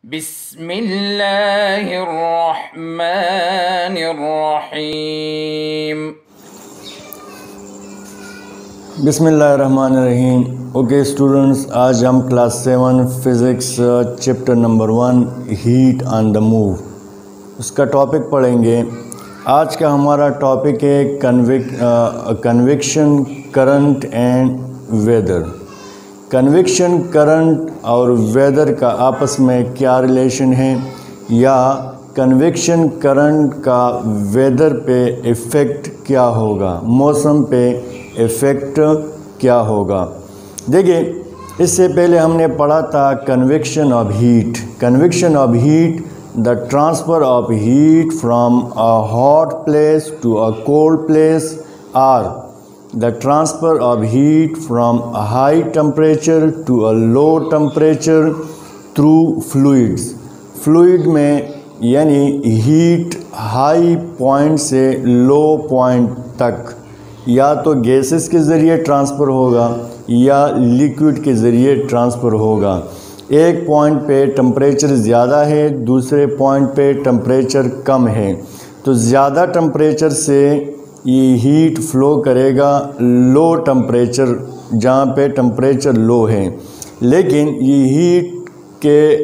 बिस्मिल्लाहिर्रहमानिर्रहीम। बिस्मिल्लाहिर्रहमानिर्रहीम। Okay students, आज हम class 7 physics chapter number 1 heat on the move उसका टॉपिक पढ़ेंगे। आज का हमारा टॉपिक है convection current and weather. Convection current और वेदर का आपस में क्या रिलेशन है, या कन्विक्शन करंट का वेदर पे इफ़ेक्ट क्या होगा, मौसम पे इफ़ेक्ट क्या होगा। देखिए, इससे पहले हमने पढ़ा था convection of heat. Convection of heat, the transfer of heat from a hot place to a cold place, or the transfer of heat from a high temperature to a low temperature through fluids। Fluid में यानी heat high point से लो point तक या तो gases के ज़रिए transfer होगा या लिक्विड के ज़रिए ट्रांसफ़र होगा। एक पॉइंट पे टेम्परेचर ज़्यादा है, दूसरे पॉइंट पे टेम्परेचर कम है, तो ज़्यादा टेम्परेचर से ये हीट फ्लो करेगा लो टेम्परेचर, जहाँ पे टेम्परेचर लो है। लेकिन ये हीट के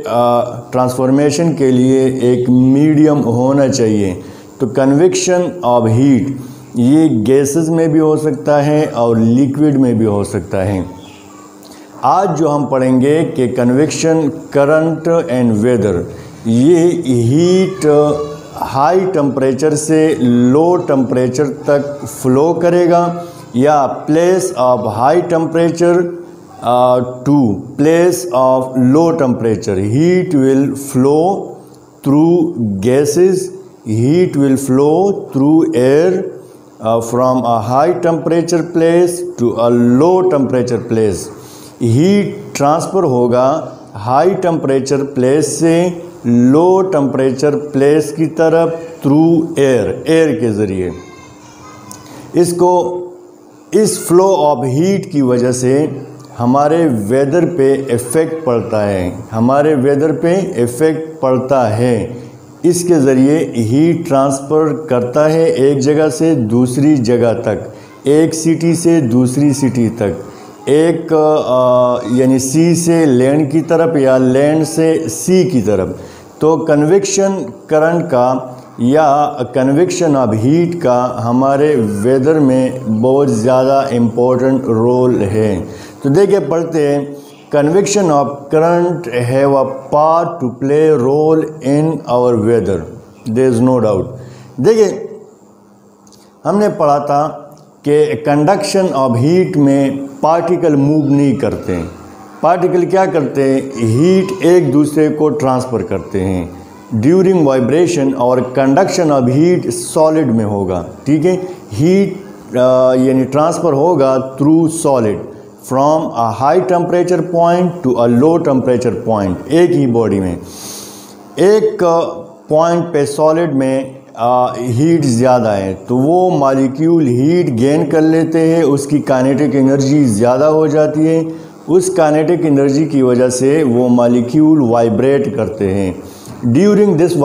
ट्रांसफॉर्मेशन के लिए एक मीडियम होना चाहिए। तो कन्विक्शन ऑफ हीट ये गैसेस में भी हो सकता है और लिक्विड में भी हो सकता है। आज जो हम पढ़ेंगे कि कन्विक्शन करंट एंड वेदर, ये हीट हाई टेम्परेचर से लो टेम्परेचर तक फ्लो करेगा या place of high temperature to place of low temperature. Heat will flow through gases, heat will flow through air from a high temperature place to a low temperature place. Heat transfer होगा high temperature place से low temperature place की तरफ through air के ज़रिए। इस flow of heat की वजह से हमारे वेदर पे इफ़ेक्ट पड़ता है, इसके ज़रिए हीट ट्रांसफ़र करता है एक जगह से दूसरी जगह तक, एक सिटी से दूसरी सिटी तक, एक यानी सी से लैंड की तरफ या लैंड से सी की तरफ। तो कन्विक्शन करंट का या कन्विक्शन ऑफ हीट का हमारे वेदर में बहुत ज़्यादा इम्पोर्टेंट रोल है। तो देखिए, पढ़ते हैं, convection of current have a part to play role in our weather, there is no doubt. देखिए, हमने पढ़ा था कि कंडक्शन ऑफ हीट में पार्टिकल मूव नहीं करते हैं। पार्टिकल क्या करते हैं, हीट एक दूसरे को ट्रांसफ़र करते हैं ड्यूरिंग वाइब्रेशन। और कंडक्शन ऑफ हीट सॉलिड में होगा, ठीक है। हीट यानी ट्रांसफ़र होगा through solid from a high temperature point to a low temperature point. एक ही बॉडी में एक पॉइंट पे सॉलिड में हीट ज़्यादा है तो वो मॉलिक्यूल हीट गेन कर लेते हैं, उसकी काइनेटिक एनर्जी ज़्यादा हो जाती है। उस काइनेटिक एनर्जी की वजह से वो मॉलिक्यूल वाइब्रेट करते हैं। ड्यूरिंग दिस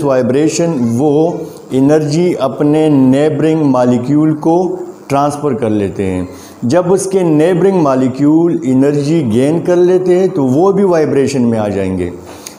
वाइब्रेशन वो एनर्जी अपने नेबरिंग मॉलिक्यूल को ट्रांसफ़र कर लेते हैं। जब उसके नेबरिंग मॉलिक्यूल एनर्जी गेन कर लेते हैं तो वो भी वाइब्रेशन में आ जाएंगे।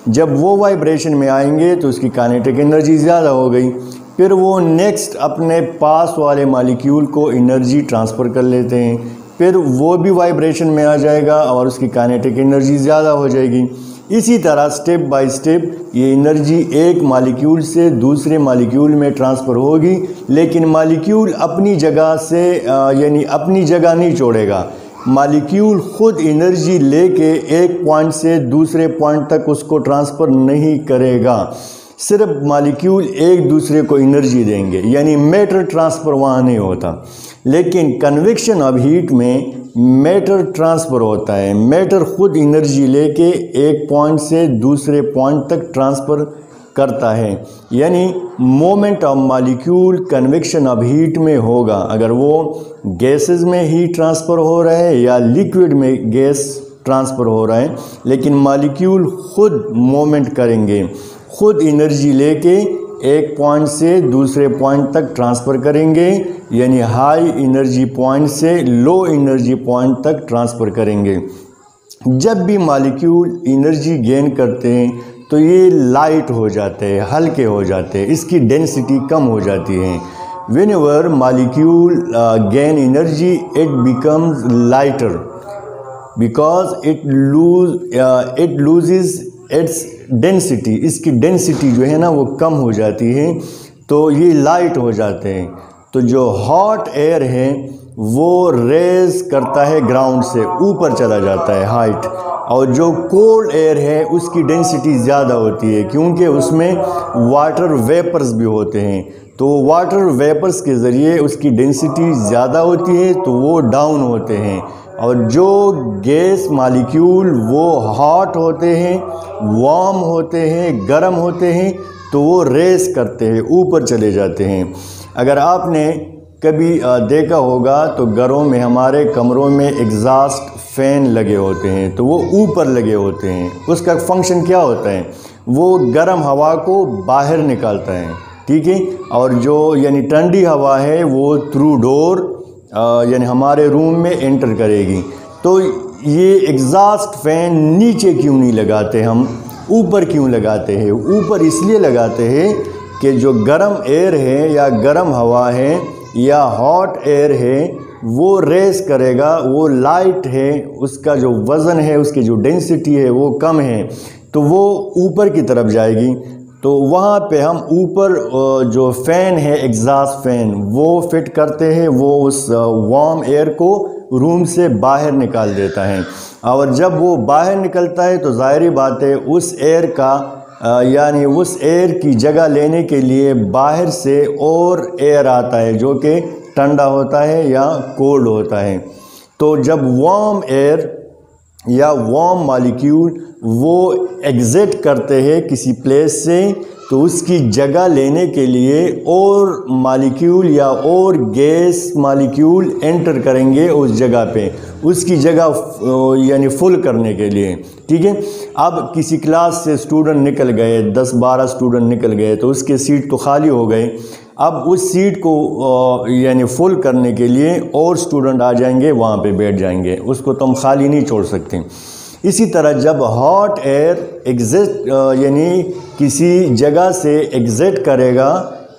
जब वो वाइब्रेशन में आएंगे तो उसकी काइनेटिक एनर्जी ज़्यादा हो गई, फिर वो नेक्स्ट अपने पास वाले मॉलिक्यूल को एनर्जी ट्रांसफ़र कर लेते हैं, फिर वो भी वाइब्रेशन में आ जाएगा और उसकी काइनेटिक एनर्जी ज़्यादा हो जाएगी। इसी तरह स्टेप बाय स्टेप ये एनर्जी एक मॉलिक्यूल से दूसरे मॉलिक्यूल में ट्रांसफ़र होगी, लेकिन मॉलिक्यूल अपनी जगह से यानी अपनी जगह नहीं छोड़ेगा। मॉलिक्यूल खुद एनर्जी लेके एक पॉइंट से दूसरे पॉइंट तक उसको ट्रांसफ़र नहीं करेगा, सिर्फ मॉलिक्यूल एक दूसरे को एनर्जी देंगे, यानी मैटर ट्रांसफ़र वहाँ नहीं होता। लेकिन कन्विक्शन ऑफ हीट में मैटर ट्रांसफ़र होता है। मैटर खुद एनर्जी लेके एक पॉइंट से दूसरे पॉइंट तक ट्रांसफ़र करता है, यानी moment of molecule conviction of heat में होगा। अगर वो गैसेस में हीट ट्रांसफ़र हो रहा है या लिक्विड में गैस ट्रांसफ़र हो रहा है, लेकिन मॉलिक्यूल खुद मूवमेंट करेंगे, खुद एनर्जी लेके एक पॉइंट से दूसरे पॉइंट तक ट्रांसफ़र करेंगे, यानी हाई एनर्जी पॉइंट से लो एनर्जी पॉइंट तक ट्रांसफ़र करेंगे। जब भी मॉलिक्यूल एनर्जी गेन करते हैं तो ये लाइट हो जाते हैं, हल्के हो जाते हैं, इसकी डेंसिटी कम हो जाती है। Whenever molecule gain energy it becomes lighter because it loses its density, इसकी डेंसिटी जो है ना वो कम हो जाती है, तो ये लाइट हो जाते हैं। तो जो हॉट एयर है वो रेज करता है ग्राउंड से ऊपर चला जाता है हाइट, और जो कोल्ड एयर है उसकी डेंसिटी ज़्यादा होती है क्योंकि उसमें वाटर वेपर्स भी होते हैं, तो वाटर वेपर्स के ज़रिए उसकी डेंसिटी ज़्यादा होती है तो वो डाउन होते हैं, और जो गैस मॉलिक्यूल वो हॉट होते हैं, वार्म होते हैं, गर्म होते हैं, तो वो रेस करते हैं, ऊपर चले जाते हैं। अगर आपने कभी देखा होगा तो घरों में, हमारे कमरों में एग्जॉस्ट फ़ैन लगे होते हैं, तो वो ऊपर लगे होते हैं। उसका फंक्शन क्या होता है, वो गर्म हवा को बाहर निकालता है, ठीक है, और जो यानी ठंडी हवा है वो थ्रू डोर यानी हमारे रूम में एंटर करेगी। तो ये एग्जॉस्ट फ़ैन नीचे क्यों नहीं लगाते, हम ऊपर क्यों लगाते हैं? ऊपर इसलिए लगाते हैं कि जो गर्म एयर है या गर्म हवा है या हॉट एयर है वो रेस करेगा, वो लाइट है, उसका जो वज़न है, उसकी जो डेंसिटी है वो कम है, तो वो ऊपर की तरफ जाएगी। तो वहाँ पे हम ऊपर जो फ़ैन है एग्जॉस्ट फ़ैन वो फिट करते हैं, वो उस वार्म एयर को रूम से बाहर निकाल देता है, और जब वो बाहर निकलता है तो ज़ाहिरी बात है उस एयर का यानी उस एयर की जगह लेने के लिए बाहर से और एयर आता है जो कि ठंडा होता है या कोल्ड होता है। तो जब वार्म एयर या वार्म मॉलिक्यूल वो एग्जिट करते हैं किसी प्लेस से, तो उसकी जगह लेने के लिए और मॉलिक्यूल या और गैस मॉलिक्यूल एंटर करेंगे उस जगह पे, उसकी जगह यानी फुल करने के लिए, ठीक है। अब किसी क्लास से स्टूडेंट निकल गए, 10-12 स्टूडेंट निकल गए, तो उसके सीट तो खाली हो गए। अब उस सीट को यानी फुल करने के लिए और स्टूडेंट आ जाएंगे, वहाँ पे बैठ जाएंगे, उसको तो हम खाली नहीं छोड़ सकते। इसी तरह जब हॉट एयर एग्जिट यानी किसी जगह से एग्जिट करेगा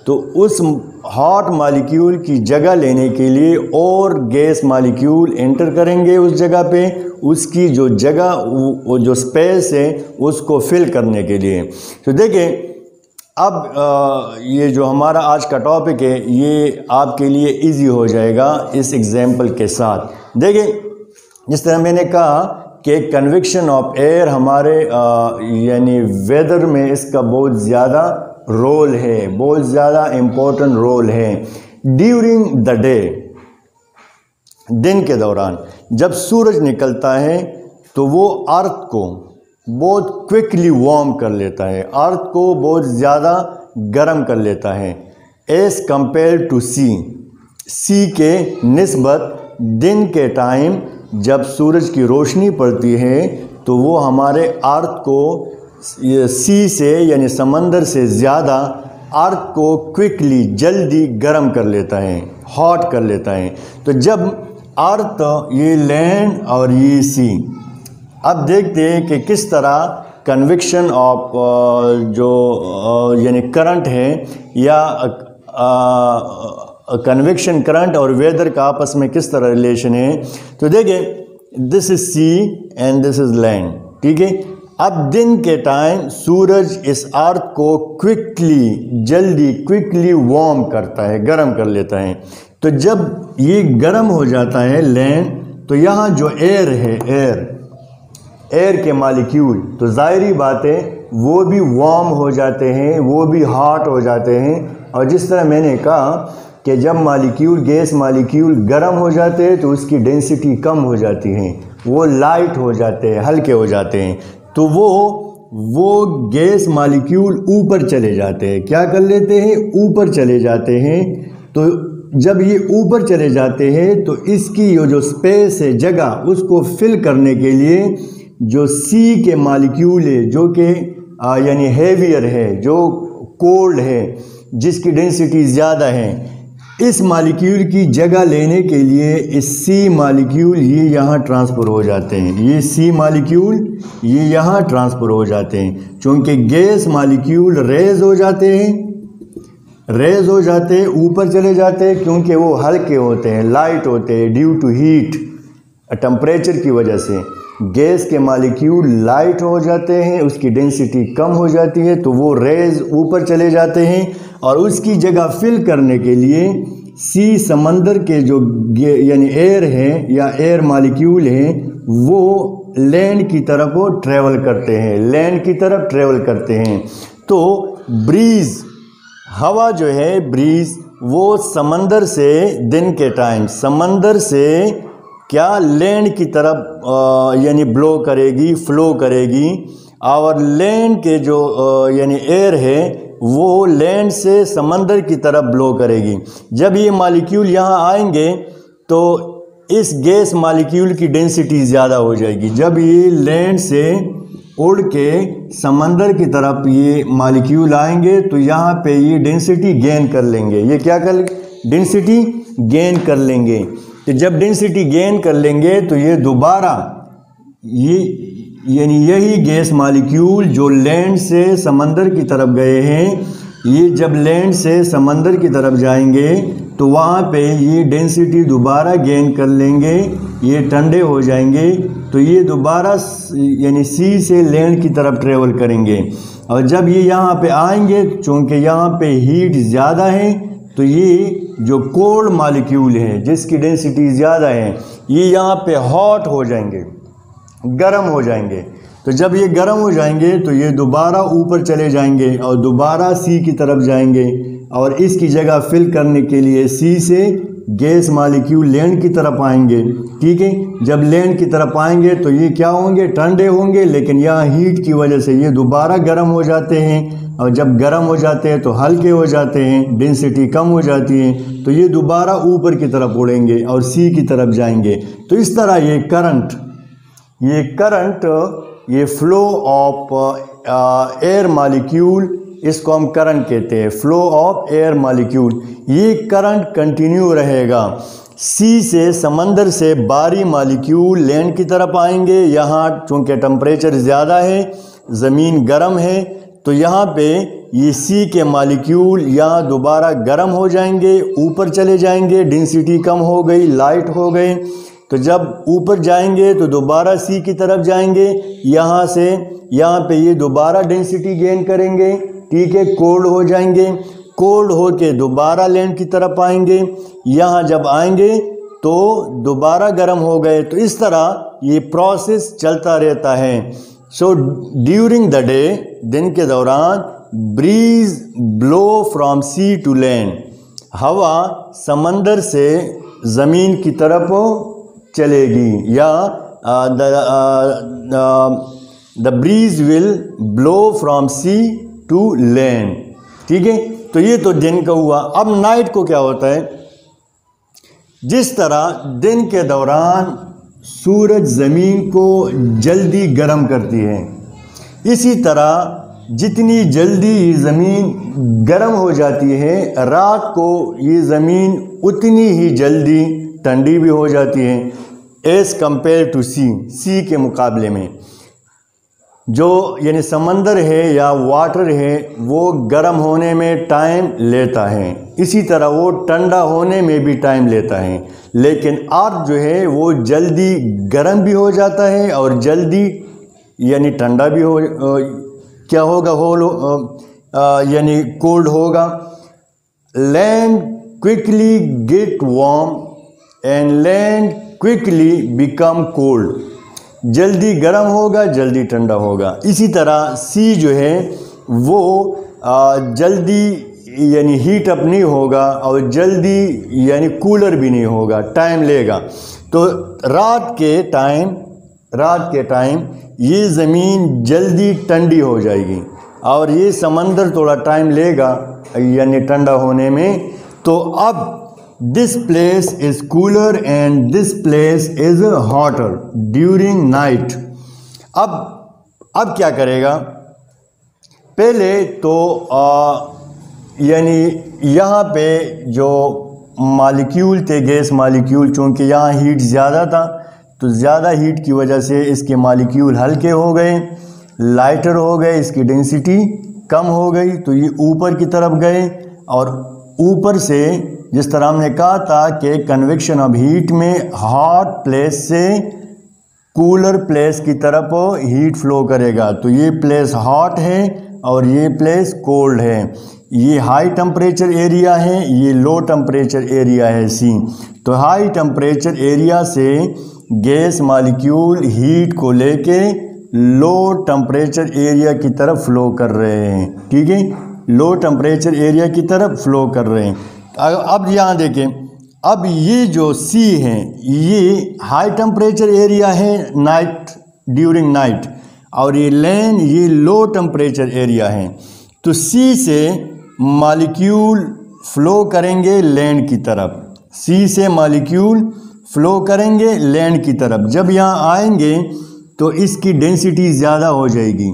तो उस हॉट मॉलिक्यूल की जगह लेने के लिए और गैस मॉलिक्यूल एंटर करेंगे उस जगह पे, उसकी जो जगह वो जो स्पेस है उसको फिल करने के लिए। तो देखें अब ये जो हमारा आज का टॉपिक है ये आपके लिए इजी हो जाएगा इस एग्जाम्पल के साथ। देखें जिस तरह मैंने कहा कि कन्वेक्शन ऑफ एयर हमारे यानी वेदर में इसका बहुत ज़्यादा रोल है, बहुत ज़्यादा इम्पोर्टेंट रोल है। ड्यूरिंग द डे, दिन के दौरान जब सूरज निकलता है तो वो अर्थ को बहुत क्विकली वार्म कर लेता है, अर्थ को बहुत ज़्यादा गर्म कर लेता है एज़ कंपेयर टू सी के निस्बत दिन के टाइम जब सूरज की रोशनी पड़ती है तो वो हमारे अर्थ को सी से यानी समंदर से ज़्यादा अर्थ को क्विकली जल्दी गर्म कर लेता है, हॉट कर लेता है। तो जब अर्थ, ये लैंड और ये सी, अब देखते हैं कि किस तरह कन्वेक्शन ऑफ जो यानी करंट है या कन्वेक्शन करंट और वेदर का आपस में किस तरह रिलेशन है। तो देखें this is sea and this is land, ठीक है। अब दिन के टाइम सूरज इस अर्थ को जल्दी क्विकली वार्म करता है, गर्म कर लेता है। तो जब ये गर्म हो जाता है लैंड, तो यहाँ जो एयर है, एयर के मॉलिक्यूल, तो ज़ाहिरी बात है वो भी वार्म हो जाते हैं, वो भी हॉट हो जाते हैं। और जिस तरह मैंने कहा कि जब मॉलिक्यूल, गैस मॉलिक्यूल गर्म हो जाते हैं तो उसकी डेंसिटी कम हो जाती है, वो लाइट हो जाते हैं, हल्के हो जाते हैं, तो वो गैस मॉलिक्यूल ऊपर चले जाते हैं, क्या कर लेते हैं, ऊपर चले जाते हैं। तो जब ये ऊपर चले जाते हैं तो इसकी ये जो स्पेस है, जगह, उसको फिल करने के लिए जो सी के मालिक्यूल है, जो कि यानी हैवियर है, जो कोल्ड है, जिसकी डेंसिटी ज़्यादा है, इस मालिक्यूल की जगह लेने के लिए इस सी मालिक्यूल ये यहाँ ट्रांसफ़र हो जाते हैं। ये सी मालिक्यूल ये यहाँ ट्रांसफ़र हो जाते हैं, चूँकि गैस मालिक्यूल रेज हो जाते हैं, ऊपर चले जाते हैं, क्योंकि वो हल्के होते हैं, लाइट होते हैं, ड्यू टू हीट, टेम्परेचर की वजह से गैस के मालिक्यूल लाइट हो जाते हैं, उसकी डेंसिटी कम हो जाती है, तो वो रेज ऊपर चले जाते हैं। और उसकी जगह फिल करने के लिए सी समंदर के जो यानी एयर हैं या एयर मालिक्यूल हैं, वो लैंड की तरफ वो ट्रेवल करते हैं, तो ब्रीज, हवा जो है, ब्रीज, वो समंदर से दिन के टाइम समंदर से क्या लैंड की तरफ यानी फ्लो करेगी, और लैंड के जो यानी एयर है वो लैंड से समंदर की तरफ ब्लो करेगी। जब ये मालिक्यूल यहाँ आएंगे तो इस गैस मालिक्यूल की डेंसिटी ज़्यादा हो जाएगी। जब ये लैंड से उड़ के समंदर की तरफ ये मालिक्यूल आएंगे तो यहाँ पे ये डेंसिटी गेन कर लेंगे। ये क्या कर डेंसिटी गेन कर लेंगे। तो जब डेंसिटी गेन कर लेंगे तो ये दोबारा यानी यही गैस मालिक्यूल जो लैंड से समंदर की तरफ गए हैं, ये जब लैंड से समंदर की तरफ जाएंगे तो वहाँ पे ये डेंसिटी दोबारा गेन कर लेंगे, ये ठंडे हो जाएंगे, तो ये दोबारा यानी सी से लैंड की तरफ ट्रेवल करेंगे। और जब ये यहाँ पे आएंगे, चूँकि यहाँ पे हीट ज़्यादा है, तो ये जो कोल्ड मालिक्यूल है जिसकी डेंसिटी ज़्यादा है, ये यहाँ पे हॉट हो जाएंगे, गर्म हो जाएंगे। तो जब ये गर्म हो जाएंगे तो ये दोबारा ऊपर चले जाएंगे और दोबारा सी की तरफ जाएंगे, और इसकी जगह फिल करने के लिए सी से गैस मालिक्यूल लैंड की तरफ आएंगे। ठीक है, जब लैंड की तरफ आएंगे तो ये क्या होंगे, ठंडे होंगे, लेकिन यहाँ हीट की वजह से ये दोबारा गर्म हो जाते हैं, और जब गर्म हो जाते हैं तो हल्के हो जाते हैं, डेंसिटी कम हो जाती है, तो ये दोबारा ऊपर की तरफ उड़ेंगे और सी की तरफ जाएंगे। तो इस तरह ये करंट ये फ्लो ऑफ एयर मालिक्यूल, इसको हम करंट कहते हैं, फ्लो ऑफ एयर मालिक्यूल। ये करंट कंटिन्यू रहेगा। सी से समंदर से बारी मालिक्यूल लैंड की तरफ आएंगे। यहाँ चूँकि टेम्परेचर ज़्यादा है, ज़मीन गर्म है, तो यहाँ पे ये सी के मालिक्यूल यहाँ दोबारा गर्म हो जाएंगे, ऊपर चले जाएंगे, डेंसिटी कम हो गई, लाइट हो गए। तो जब ऊपर जाएंगे तो दोबारा सी की तरफ जाएंगे, यहाँ से यहाँ पे ये दोबारा डेंसिटी गेन करेंगे। ठीक है, कोल्ड हो जाएंगे, कोल्ड हो के दोबारा लैंड की तरफ आएंगे, यहाँ जब आएंगे तो दोबारा गर्म हो गए। तो इस तरह ये प्रोसेस चलता रहता है। सो ड्यूरिंग द डे, दिन के दौरान, breeze blow from sea to land, हवा समंदर से ज़मीन की तरफ चलेगी, या the breeze will blow from sea to land. ठीक है, तो ये तो दिन का हुआ। अब नाइट को क्या होता है, जिस तरह दिन के दौरान सूरज ज़मीन को जल्दी गर्म करती है, इसी तरह जितनी जल्दी ये ज़मीन गर्म हो जाती है, रात को ये ज़मीन उतनी ही जल्दी ठंडी भी हो जाती है, एज़ कम्पेयर टू सी के मुकाबले में। जो यानी समंदर है या वाटर है वो गर्म होने में टाइम लेता है, इसी तरह वो ठंडा होने में भी टाइम लेता है, लेकिन अर्थ जो है वो जल्दी गर्म भी हो जाता है और जल्दी यानी ठंडा भी हो क्या होगा, यानी कोल्ड होगा। Land quickly get warm and land quickly become cold, जल्दी गर्म होगा, जल्दी ठंडा होगा। इसी तरह सी जो है वो जल्दी यानी हीट अप नहीं होगा और जल्दी यानी कूलर भी नहीं होगा, टाइम लेगा। तो रात के टाइम ये ज़मीन जल्दी ठंडी हो जाएगी और ये समंदर थोड़ा टाइम लेगा यानी ठंडा होने में। तो अब this place is cooler and this place is hotter during night. अब क्या करेगा, पहले तो यानी यहाँ पे जो मालिक्यूल थे, गैस मालिक्यूल, चूँकि यहाँ हीट ज़्यादा था तो ज़्यादा हीट की वजह से इसके मालिक्यूल हल्के हो गए, लाइटर हो गए, इसकी डेंसिटी कम हो गई, तो ये ऊपर की तरफ गए। और ऊपर से जिस तरह हमने कहा था कि कन्वेक्शन ऑफ हीट में हॉट प्लेस से कूलर प्लेस की तरफ हीट फ्लो करेगा, तो ये प्लेस हॉट है और ये प्लेस कोल्ड है। ये हाई टेम्परेचर एरिया है, ये लो टेम्परेचर एरिया है सी। तो हाई टेम्परेचर एरिया से गैस मालिक्यूल हीट को लेके लो टेम्परेचर एरिया की तरफ फ्लो कर रहे हैं, ठीक है, लो टेम्परेचर एरिया की तरफ फ्लो कर रहे हैं। अब यहाँ देखें, अब ये जो सी है ये हाई टेम्परेचर एरिया है नाइट, ड्यूरिंग नाइट, और ये लैंड ये लो टेम्परेचर एरिया है। तो सी से मॉलिक्यूल फ्लो करेंगे लैंड की तरफ, सी से मॉलिक्यूल फ्लो करेंगे लैंड की तरफ। जब यहाँ आएंगे तो इसकी डेंसिटी ज़्यादा हो जाएगी,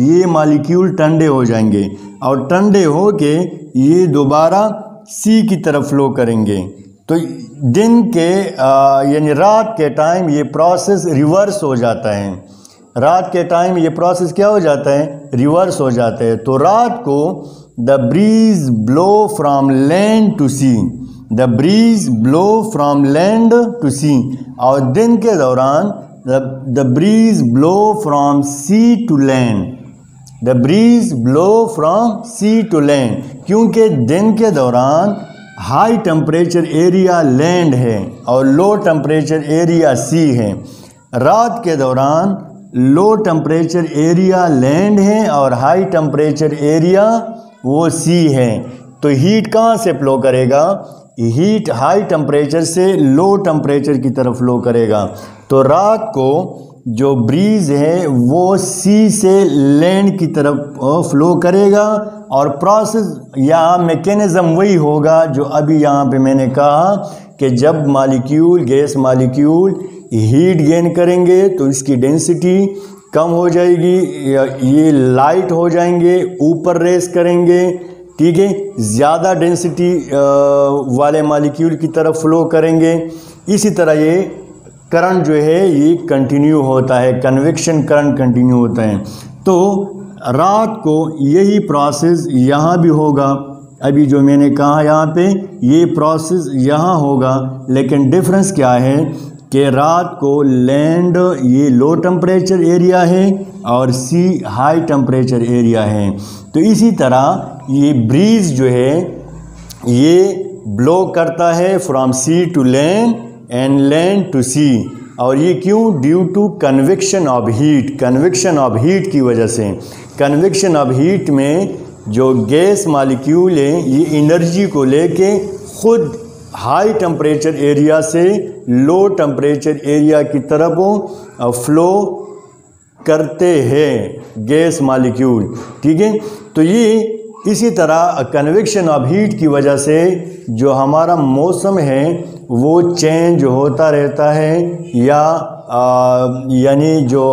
ये मॉलिक्यूल ठंडे हो जाएंगे और ठंडे हो के ये दोबारा सी की तरफ फ्लो करेंगे। तो दिन के यानी रात के टाइम ये प्रोसेस रिवर्स हो जाता है, रात के टाइम ये प्रोसेस क्या हो जाता है, रिवर्स हो जाता है। तो रात को the breeze blow from land to sea, the breeze blow from land to sea, और दिन के दौरान the breeze blow from sea to land, the breeze blow from sea to land, क्योंकि दिन के दौरान हाई टेम्परेचर एरिया लैंड है और लो टेम्परेचर एरिया सी है। रात के दौरान लो टेम्परेचर एरिया लैंड है और हाई टेम्परेचर एरिया वो सी है। तो हीट कहाँ से फ्लो करेगा, हीट हाई टेम्परेचर से लो टेम्परेचर की तरफ फ्लो करेगा। तो रात को जो ब्रीज है वो सी से लैंड की तरफ फ्लो करेगा और प्रोसेस या मैकेनिज़्म वही होगा जो अभी यहाँ पे मैंने कहा कि जब molecule gas molecule heat gain करेंगे तो इसकी डेंसिटी कम हो जाएगी, ये लाइट हो जाएंगे, ऊपर रेस करेंगे, ठीक है, ज़्यादा डेंसिटी वाले मालिक्यूल की तरफ फ्लो करेंगे। इसी तरह ये करंट जो है ये कंटिन्यू होता है, कन्वेक्शन करंट कंटिन्यू होता है। तो रात को यही प्रोसेस यहाँ भी होगा, अभी जो मैंने कहा यहाँ पे ये प्रोसेस यहाँ होगा, लेकिन डिफरेंस क्या है कि रात को लैंड ये लो टेम्परेचर एरिया है और सी हाई टेम्परेचर एरिया है। तो इसी तरह ये ब्रीज जो है ये ब्लो करता है from sea to land and land to sea, और ये क्यों, due to convection of heat, convection of heat की वजह से। कन्वेक्शन ऑफ हीट में जो गैस मालिक्यूल है ये एनर्जी को लेके खुद हाई टेम्परेचर एरिया से लो टेम्परेचर एरिया की तरफ फ्लो करते हैं गैस मालिक्यूल, ठीक है। तो ये इसी तरह कन्वेक्शन ऑफ हीट की वजह से जो हमारा मौसम है वो चेंज होता रहता है, या यानी जो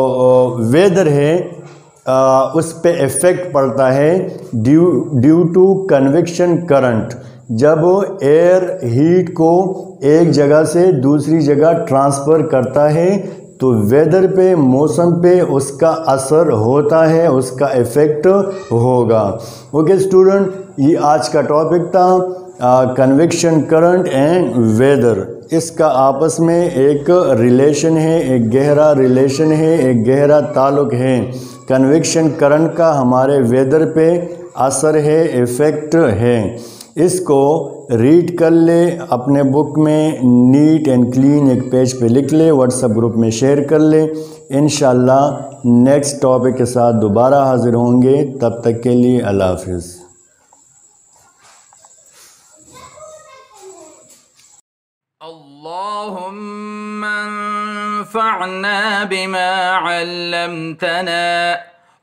वेदर है उस पे इफ़ेक्ट पड़ता है ड्यू टू कन्वेक्शन करंट। जब एयर हीट को एक जगह से दूसरी जगह ट्रांसफ़र करता है तो वेदर पे, मौसम पे उसका असर होता है, उसका इफ़ेक्ट होगा। ओके स्टूडेंट, ये आज का टॉपिक था कन्वेक्शन करंट एंड वेदर। इसका आपस में एक रिलेशन है, एक गहरा रिलेशन है, एक गहरा ताल्लुक़ है। कन्वेक्शन करंट का हमारे वेदर पे असर है, इफ़ेक्ट है। इसको रीड कर ले, अपने बुक में नीट एंड क्लीन एक पेज पे लिख ले, व्हाट्सएप ग्रुप में शेयर कर ले। इंशाल्लाह नेक्स्ट टॉपिक के साथ दोबारा हाजिर होंगे, तब तक के लिए अल्लाह हाफिज़। अल्लाहुम्मा अंफ़अना बिमा अल्लमतना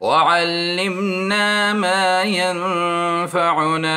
वअल्लिमना मा यंफ़अना